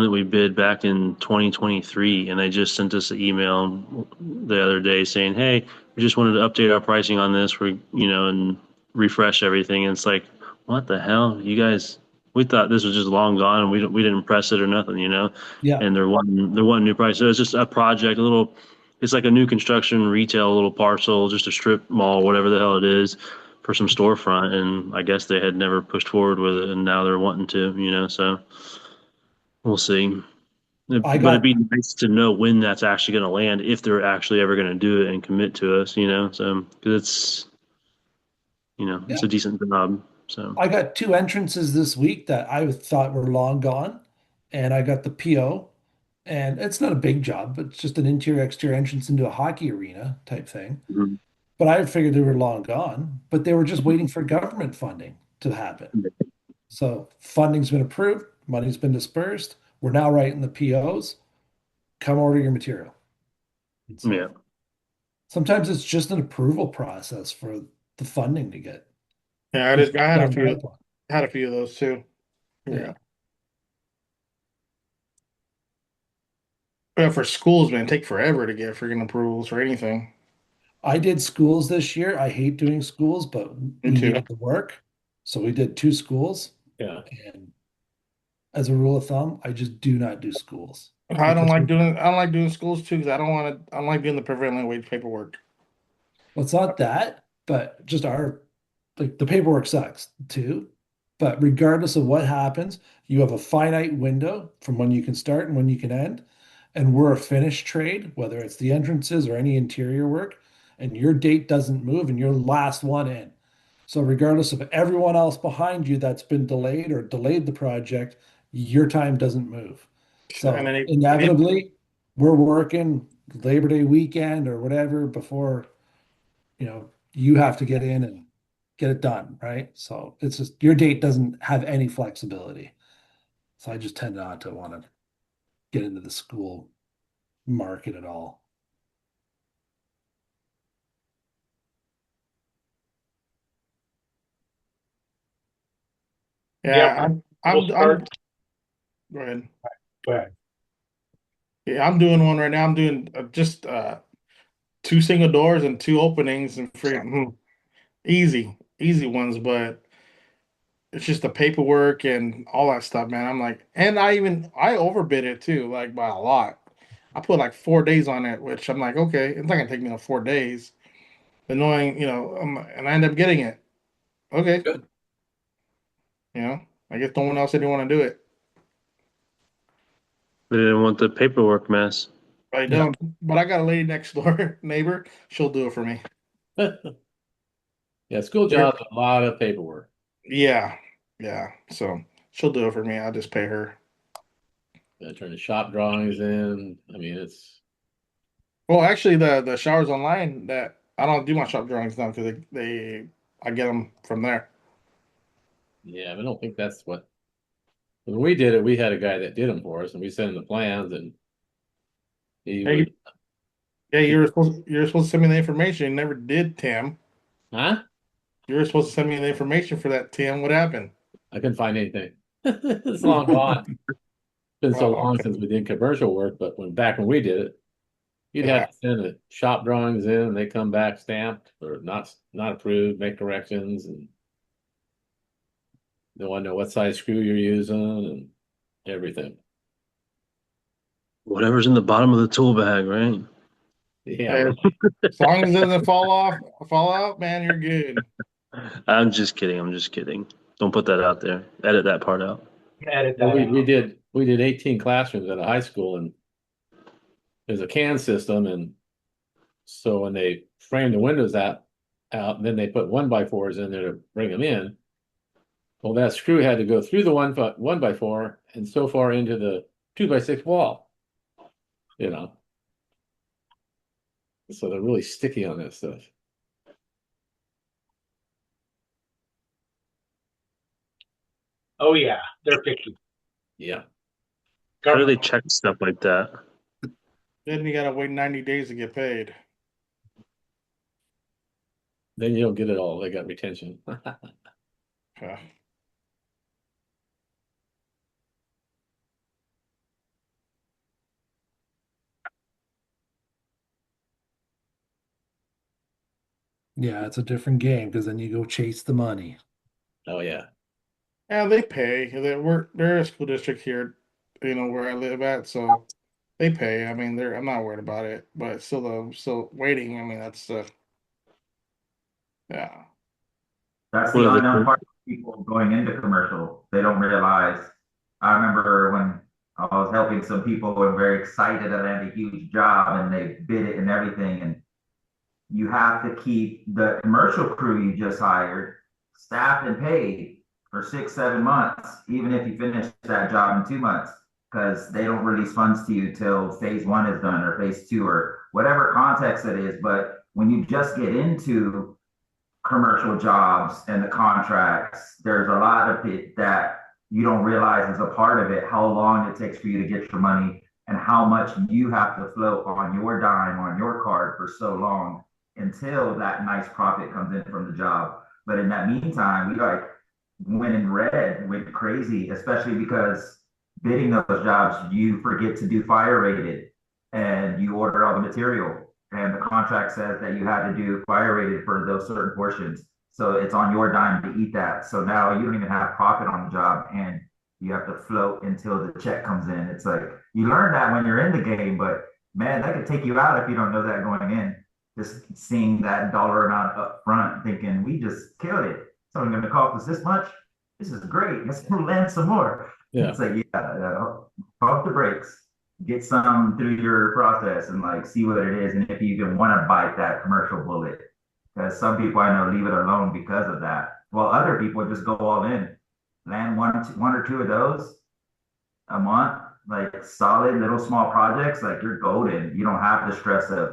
that we bid back in 2023, and they just sent us an email the other day saying, "Hey, we just wanted to update our pricing on this for and refresh everything." And it's like, what the hell, you guys? We thought this was just long gone, and we didn't press it or nothing. Yeah, And they're wanting new price. So it's just a project, a little. It's like a new construction retail little parcel, just a strip mall, whatever the hell it is for some storefront, and I guess they had never pushed forward with it, and now they're wanting to. So we'll see. I But it'd got be nice to know when that's actually going to land, if they're actually ever going to do it and commit to us. So because yeah, it's a decent job. So I got 2 entrances this week that I thought were long gone, and I got the PO, and it's not a big job, but it's just an interior exterior entrance into a hockey arena type thing. mhm. But I figured they were long gone, but they were just waiting for government funding to happen. So funding's been approved, money's been dispersed. We're now writing the POs. Come order your material. And Yeah, so sometimes it's just an approval process for the funding to get Yeah, I had a down the few pipeline. of those too. Yeah. Yeah. Yeah, for schools, man, take forever to get freaking approvals for anything. I did schools this year. I hate doing schools, but Me we too. needed the work. So we did 2 schools. Yeah. And as a rule of thumb, I just do not do schools I because don't like doing schools too because I don't like doing the prevailing wage paperwork. well, it's not that, but just like the paperwork sucks too. But regardless of what happens, you have a finite window from when you can start and when you can end. And we're a finished trade, whether it's the entrances or any interior work, and your date doesn't move and you're the last one in. So regardless of everyone else behind you that's been delayed or delayed the project, your time doesn't move. And So inevitably, we're working Labor Day weekend or whatever before you have to get in and get it done, right? So it's just your date doesn't have any flexibility. So I just tend not to want to get into the school market at all. Yeah, Yep. I'm We'll start. go ahead. Go ahead. Yeah, I'm doing one right now. I'm doing just two single doors and two openings and easy ones, but it's just the paperwork and all that stuff, man. I'm like, and I overbid it too, like by a lot. I put like 4 days on it, which I'm like, okay, it's not gonna take me no 4 days. But knowing, and I end up getting it. Okay, Good. I guess no one else didn't want to do it. They didn't want the paperwork mess. I don't, but I got a lady next door, neighbor. She'll do it for me. Yeah, school jobs, a lot of paperwork. Yeah, yeah. So she'll do it for me. I'll just pay her. Turn the shop drawings in. I mean, it's Well, actually, the showers online that I don't do my shop drawings now because I get them from there. yeah. I don't think that's what. When we did it, we had a guy that did them for us, and we sent him the plans, and he Hey, would. yeah, you were supposed to send me the information. You never did, Tim. Huh? You were supposed to send me the information for that, Tim. What happened? I couldn't find anything. It's long gone. It's been so Oh, long okay. since we did commercial work, but back when we did it, you'd Yeah. have to send the shop drawings in, and they come back stamped or not approved, make corrections, and they want to know what size screw you're using and everything. Whatever's in the bottom of the tool bag, right? Yeah, Hey, right. as long as it doesn't fall out, man, you're good. I'm just kidding. I'm just kidding. Don't put that out there. Edit that part out. Edit Well, that we out. did 18 classrooms at a high school, and there's a CAN system, and so when they framed the windows out, and then they put 1x4s in there to bring them in. Well, that screw had to go through the 1x4 and so far into the 2x6 wall. So they're really sticky on that stuff. Oh yeah, they're picky. Yeah. How do they check stuff like that? Then you gotta wait 90 days to get paid. Then you don't get it all. They got retention. Okay. Yeah, it's a different game because then you go chase the money. Oh yeah. Yeah, they pay. They're a school district here, where I live at, so they pay. I mean, I'm not worried about it, but still waiting. I mean, that's yeah. That's What the are unknown the part of people going into commercial. They don't realize. I remember when I was helping some people who were very excited that I had a huge job and they bid it and everything. And you have to keep the commercial crew you just hired staffed and paid for 6, 7 months, even if you finish that job in 2 months, because they don't release funds to you till phase one is done or phase two or whatever context it is. But when you just get into commercial jobs and the contracts, there's a lot of it that you don't realize is a part of it, how long it takes for you to get your money and how much you have to float on your dime, on your card for so long until that nice profit comes in from the job. But in that meantime, we like went in red, went crazy, especially because bidding those jobs, you forget to do fire rated and you order all the material and the contract says that you had to do fire rated for those certain portions. So it's on your dime to eat that. So now you don't even have profit on the job and you have to float until the check comes in. It's like you learn that when you're in the game, but man, that could take you out if you don't know that going in. Just seeing that dollar amount up front, thinking we just killed it. It's only going to cost us this much. This is great. Let's land some more. Yeah. It's like, pump the brakes, get some through your process and like see what it is. And if you even want to bite that commercial bullet, because some people I know leave it alone because of that. While other people just go all in, land one or two of those a month, like solid little small projects, like you're golden. You don't have the stress of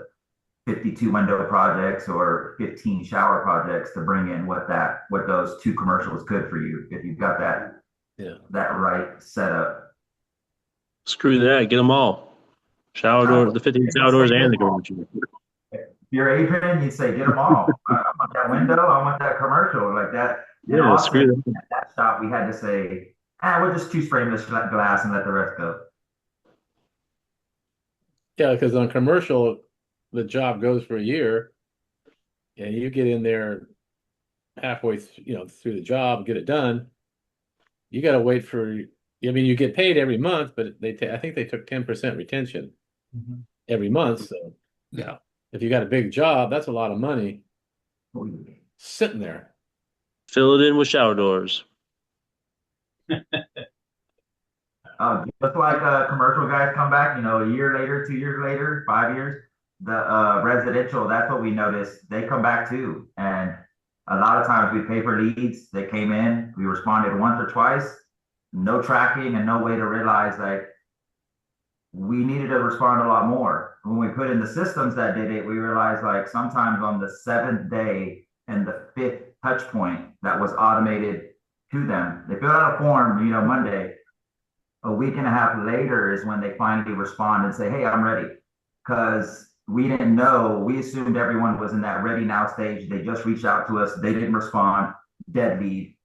52 window projects or 15 shower projects to bring in what those two commercials could for you if you've got that right setup. Screw that. Get them all. Shower door, the 15 shower doors, and the garage. If you're Adrian, you'd say, get them all. I want that window. I want that commercial like that. In Yeah, screw Austin, that. at that shop, we had to say, we'll just choose frameless glass and let the rest go. Yeah, because on commercial, the job goes for a year, and you get in there halfway, through the job, get it done. You got to wait for. I mean, you get paid every month, but I think they took 10% retention every month. So Yeah. if you got a big job, that's a lot of money sitting there. Fill it in with shower doors. Just like commercial guys come back, a year later, 2 years later, 5 years, the residential, that's what we noticed. They come back too. And a lot of times we pay for leads. They came in, we responded once or twice, no tracking and no way to realize like we needed to respond a lot more. When we put in the systems that did it, we realized like sometimes on the seventh day and the fifth touch point that was automated to them, they filled out a form, Monday. A week and a half later is when they finally respond and say, hey, I'm ready. Because we didn't know, we assumed everyone was in that ready now stage. They just reached out to us. They didn't respond. Dead lead,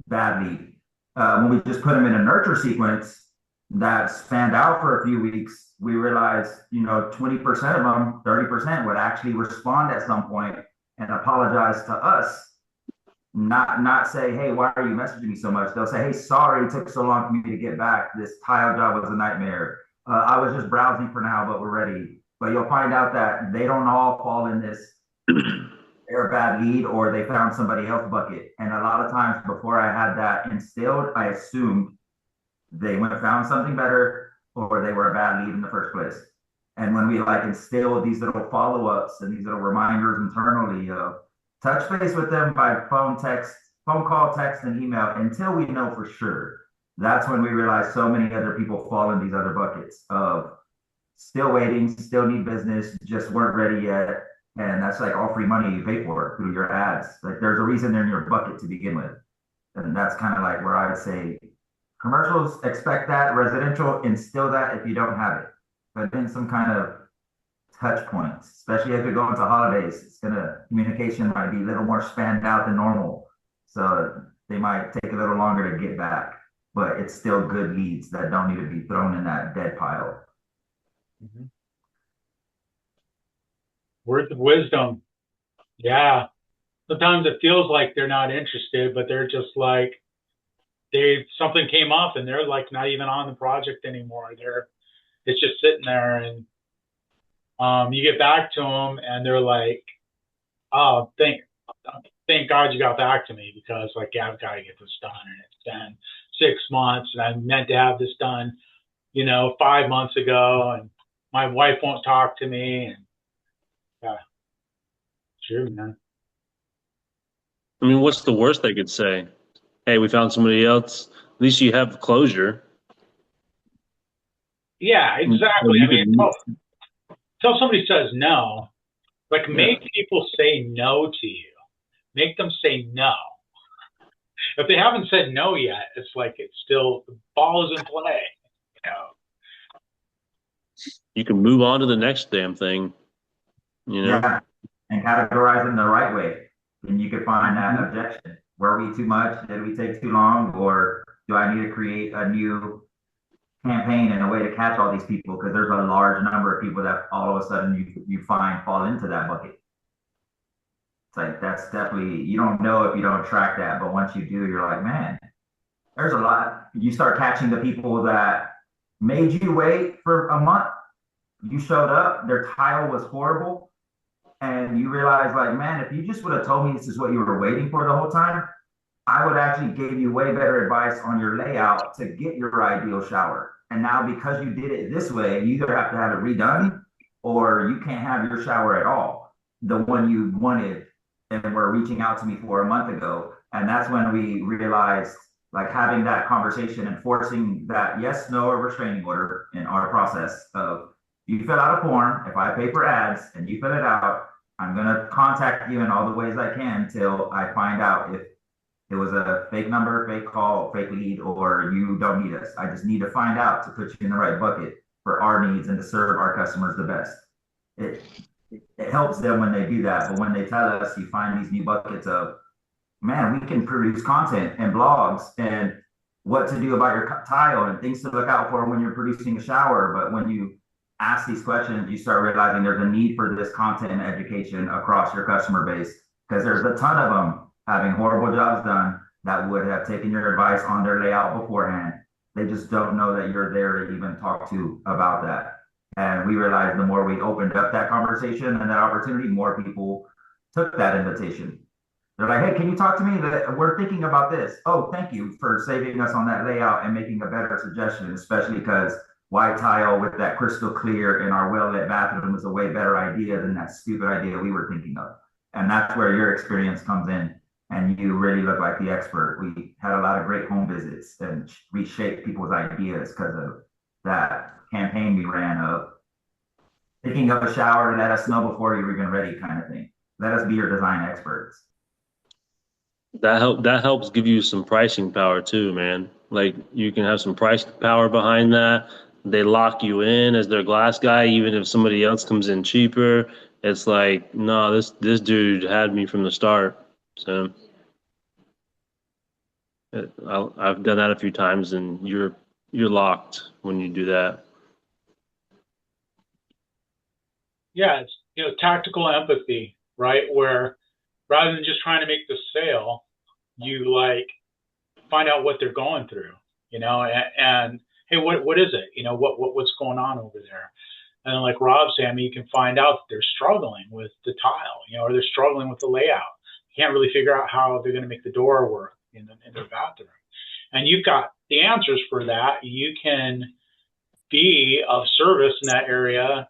bad lead. When we just put them in a nurture sequence that spanned out for a few weeks, we realized, 20% of them, 30% would actually respond at some point and apologize to us. Not say, hey, why are you messaging me so much? They'll say, hey, sorry, it took so long for me to get back. This tile job was a nightmare. I was just browsing for now, but we're ready. But you'll find out that they don't all fall in this they're a bad lead or they found somebody else bucket. And a lot of times before I had that instilled, I assumed they went and found something better or they were a bad lead in the first place. And when we instill these little follow-ups and these little reminders internally of touch base with them by phone call, text, and email until we know for sure. That's when we realize so many other people fall in these other buckets of still waiting, still need business, just weren't ready yet. And that's like all free money you pay for through your ads. Like there's a reason they're in your bucket to begin with. And that's kind of like where I would say commercials expect that, residential instill that if you don't have it. But then some kind of touch points, especially if you're going to holidays, communication might be a little more spanned out than normal. So they might take a little longer to get back, but it's still good leads that don't need to be thrown in that dead pile. Words of wisdom. Yeah. Sometimes it feels like they're not interested, but they're just like, something came up and they're like not even on the project anymore. It's just sitting there, and you get back to them and they're like, oh, thank God you got back to me, because like, yeah, I've got to get this done, and it's been 6 months and I meant to have this done, 5 months ago, and my wife won't talk to me. And yeah, sure, man. I mean, what's the worst they could say? Hey, we found somebody else. At least you have closure. Yeah, exactly. I mean, until somebody says no, make people say no to you. Make them say no. If they haven't said no yet, it's like it's still, the ball is in play. You can move on to the next damn thing. Yeah, and categorize them the right way. And you could find that objection. Were we too much? Did we take too long? Or do I need to create a new campaign and a way to catch all these people? Because there's a large number of people that all of a sudden you find fall into that bucket. It's like, that's definitely, you don't know if you don't track that, but once you do, you're like, man, there's a lot. You start catching the people that made you wait for a month. You showed up, their tile was horrible, and you realize, like, man, if you just would have told me this is what you were waiting for the whole time, I would actually give you way better advice on your layout to get your ideal shower. And now because you did it this way, you either have to have it redone or you can't have your shower at all, the one you wanted and were reaching out to me for a month ago. And that's when we realized, like, having that conversation and forcing that yes, no, or restraining order in our process of, you fill out a form. If I pay for ads and you fill it out, I'm going to contact you in all the ways I can till I find out if it was a fake number, fake call, fake lead, or you don't need us. I just need to find out to put you in the right bucket for our needs and to serve our customers the best. It helps them when they do that. But when they tell us, you find these new buckets of, man, we can produce content and blogs and what to do about your tile and things to look out for when you're producing a shower. But when you ask these questions, you start realizing there's a need for this content and education across your customer base because there's a ton of them having horrible jobs done that would have taken your advice on their layout beforehand. They just don't know that you're there to even talk to about that. And we realized the more we opened up that conversation and that opportunity, more people took that invitation. They're like, hey, can you talk to me? We're thinking about this. Oh, thank you for saving us on that layout and making a better suggestion, especially because white tile with that crystal clear in our well-lit bathroom is a way better idea than that stupid idea we were thinking of. And that's where your experience comes in. And you really look like the expert. We had a lot of great home visits and reshaped people's ideas because of that campaign we ran of picking up a shower, let us know before you're even ready kind of thing. Let us be your design experts. That helps give you some pricing power too, man. Like you can have some price power behind that. They lock you in as their glass guy, even if somebody else comes in cheaper. It's like, no, this dude had me from the start. So I've done that a few times, and you're locked when you do that. Yeah, it's tactical empathy, right? Where rather than just trying to make the sale, you like find out what they're going through, and hey, what is it? What's going on over there? And like Rob said, I mean, you can find out that they're struggling with the tile, or they're struggling with the layout. You can't really figure out how they're going to make the door work in their bathroom. And you've got the answers for that. You can be of service in that area,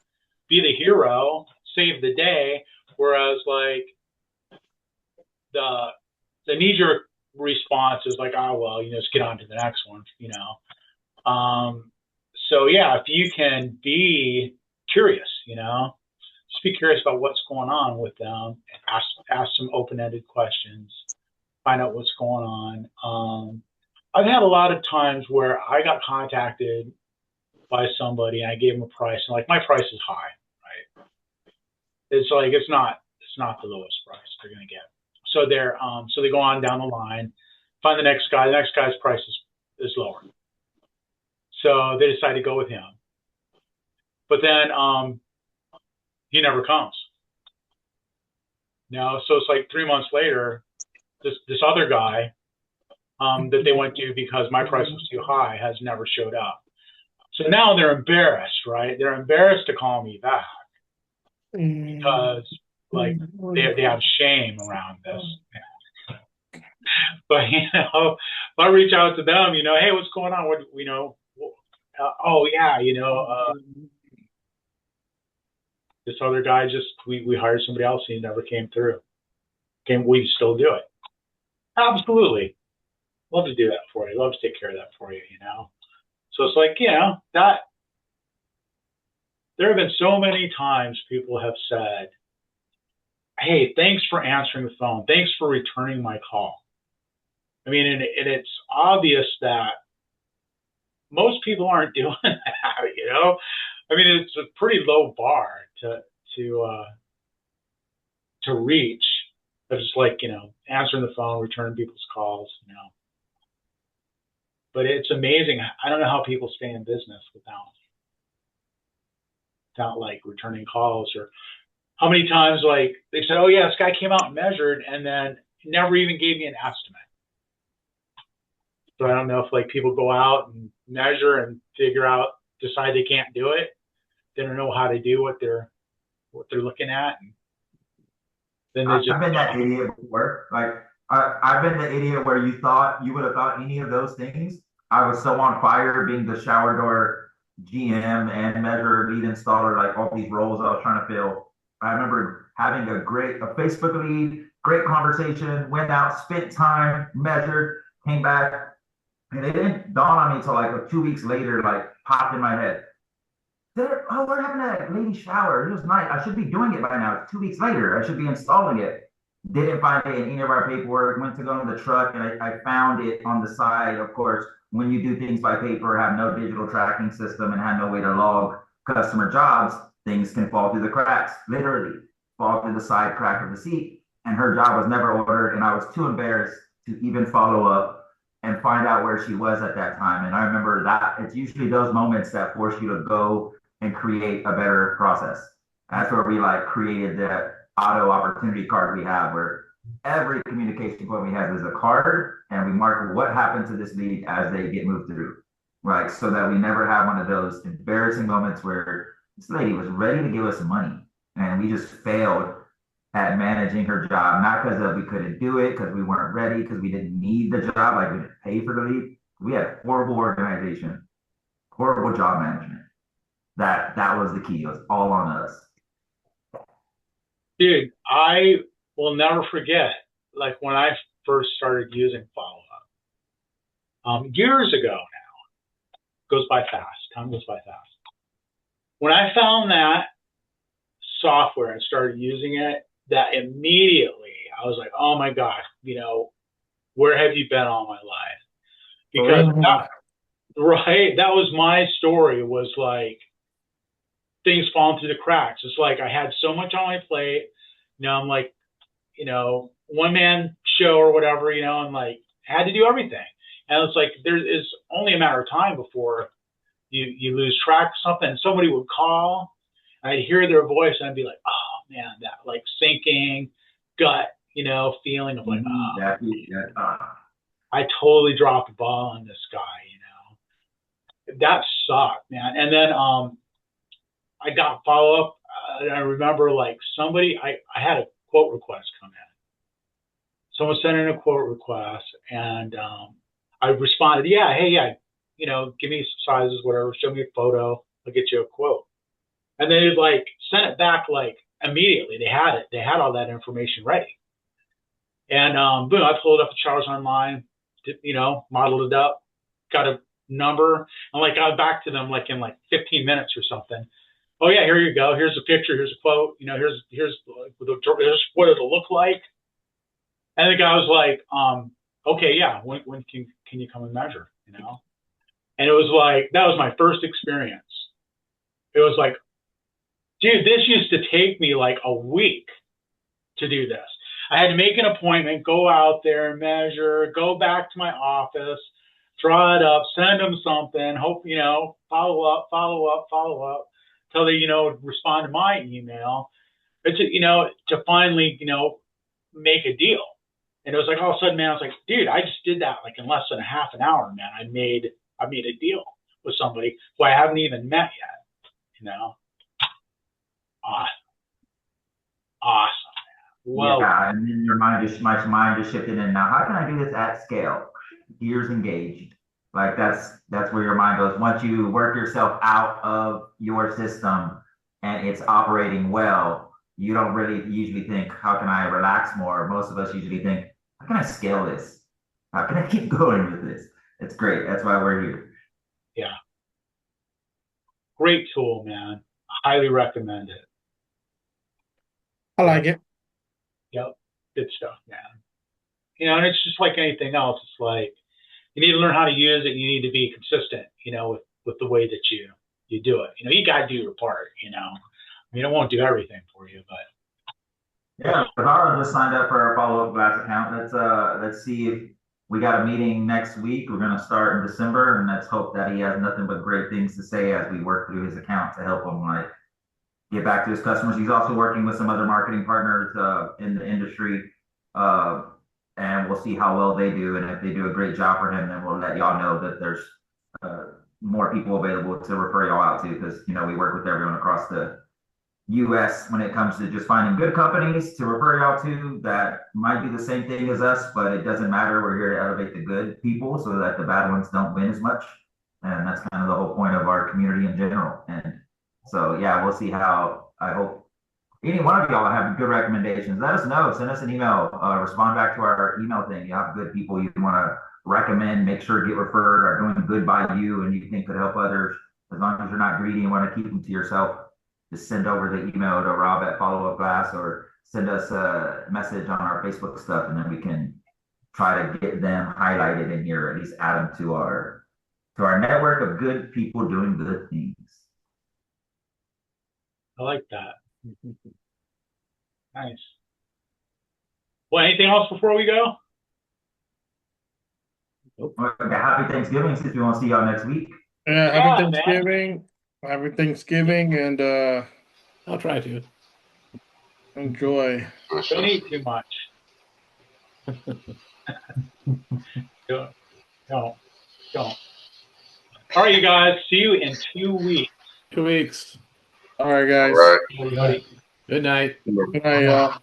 be the hero, save the day. Whereas like the knee-jerk response is like, oh, well, let's get on to the next one, So yeah, if you can be curious, just be curious about what's going on with them, ask some open-ended questions, find out what's going on. I've had a lot of times where I got contacted by somebody and I gave them a price, and like my price is high, right? It's like it's not the lowest price they're gonna get. So they go on down the line, find the next guy. The next guy's price is lower. So they decide to go with him. But then he never comes. So it's like 3 months later, this other guy that they went to because my price was too high has never showed up. So now they're embarrassed, right? They're embarrassed to call me back because like they have shame around this. But I'll reach out to them, hey, what's going on? Oh yeah, this other guy we hired somebody else and he never came through. Can we still do it? Absolutely. Love to do that for you. Love to take care of that for you, So it's like, that there have been so many times people have said, hey, thanks for answering the phone. Thanks for returning my call. I mean, and it's obvious that most people aren't doing that, I mean, it's a pretty low bar to reach. It's just like, answering the phone, returning people's calls, But it's amazing. I don't know how people stay in business without like returning calls, or how many times like they said, oh yeah, this guy came out and measured and then never even gave me an estimate. So I don't know if like people go out and measure and decide they can't do it. They don't know how to do what they're looking at. And then they I've been that idiot before. Like I've been the idiot where you would have thought any of those things. I was so on fire being the shower door GM and measure lead installer, like all these roles I was trying to fill. I remember having a Facebook lead, great conversation, went out, spent time, measured, came back. And it didn't dawn on me until like 2 weeks later, like popped in my head. What happened to that lady shower? It was nice. I should be doing it by now. It's 2 weeks later. I should be installing it. Didn't find it in any of our paperwork. Went to go in the truck and I found it on the side. Of course, when you do things by paper, have no digital tracking system and have no way to log customer jobs, things can fall through the cracks, literally fall through the side crack of the seat. and her job was never ordered, and I was too embarrassed to even follow up and find out where she was at that time. And I remember that it's usually those moments that force you to go and create a better process. That's where we like created that auto opportunity card we have, where every communication point we have is a card, and we mark what happened to this lead as they get moved through, right? So that we never have one of those embarrassing moments where this lady was ready to give us money and we just failed at managing her job, not because we couldn't do it, because we weren't ready, because we didn't need the job, like we didn't pay for the lead. We had horrible organization, horrible job management. That was the key. It was all on us. Dude, I will never forget, like when I first started using follow up, years ago now, goes by fast. Time goes by fast. When I found that software and started using it, that immediately I was like, oh my gosh, where have you been all my life? Because that was my story, was like things falling through the cracks. It's like I had so much on my plate. I'm like, one man show or whatever, and like had to do everything. And it's like there is only a matter of time before you lose track of something. Somebody would call, and I'd hear their voice, and I'd be like, oh man, that like sinking gut, feeling of like, I totally dropped the ball on this guy, That sucked, man. And then I got follow up. And I remember like somebody, I had a quote request come in. Someone sent in a quote request, and I responded, yeah, hey, yeah, give me some sizes, whatever, show me a photo, I'll get you a quote. And they like sent it back like immediately. They had it. They had all that information ready. And boom, I pulled up the charts online, modeled it up, got a number, and like got back to them like in like 15 minutes or something. Oh yeah, here you go. Here's a picture. Here's a quote. Here's what it'll look like. And the guy was like, okay, yeah, when can you come and measure? And it was like, that was my first experience. It was like, dude, this used to take me like a week to do this. I had to make an appointment, go out there, measure, go back to my office, draw it up, send them something, hope, follow up, till they, respond to my email. It's, to finally, make a deal. And it was like, all of a sudden, man, I was like, dude, I just did that like in less than a half an hour, man. I made a deal with somebody who I haven't even met yet, Awesome. Well, yeah, and then my mind just shifted in. Now, how can I do this at scale? Gears engaged. Like that's where your mind goes. Once you work yourself out of your system and it's operating well, you don't really usually think, how can I relax more? Most of us usually think, how can I scale this? How can I keep going with this? It's great. That's why we're here. Yeah. Great tool, man. Highly recommend it. I like it. Yep. Good stuff, man. And it's just like anything else. It's like you need to learn how to use it. You need to be consistent, with the way that you do it. You got to do your part, I mean, it won't do everything for you, but. Yeah, Pizarro just signed up for our follow-up glass account. Let's see if we got a meeting next week. We're going to start in December, and let's hope that he has nothing but great things to say as we work through his account to help him like get back to his customers. He's also working with some other marketing partners in the industry, and we'll see how well they do. And if they do a great job for him, then we'll let y'all know that there's more people available to refer y'all out to, because we work with everyone across the US when it comes to just finding good companies to refer y'all to that might do the same thing as us, but it doesn't matter. We're here to elevate the good people so that the bad ones don't win as much. And that's kind of the whole point of our community in general. And so, yeah, we'll see how. I hope any one of y'all have good recommendations. Let us know. Send us an email. Respond back to our email thing. You have good people you want to recommend, make sure get referred, are doing good by you, and you think could help others. As long as you're not greedy and want to keep them to yourself, just send over the email to Rob at Follow Up Glass, or send us a message on our Facebook stuff, and then we can try to get them highlighted in here, at least add them to our network of good people doing good things. I like that. Nice. Well, anything else before we go? Well, happy Thanksgiving since we won't see y'all next week. Yeah, Yeah, happy Thanksgiving. Happy Thanksgiving, and I'll try to. enjoy. Don't eat too much. Don't. All right, you guys. See you in 2 weeks. 2 weeks. All right, guys. All right. Everybody. Good night. Good night, y'all.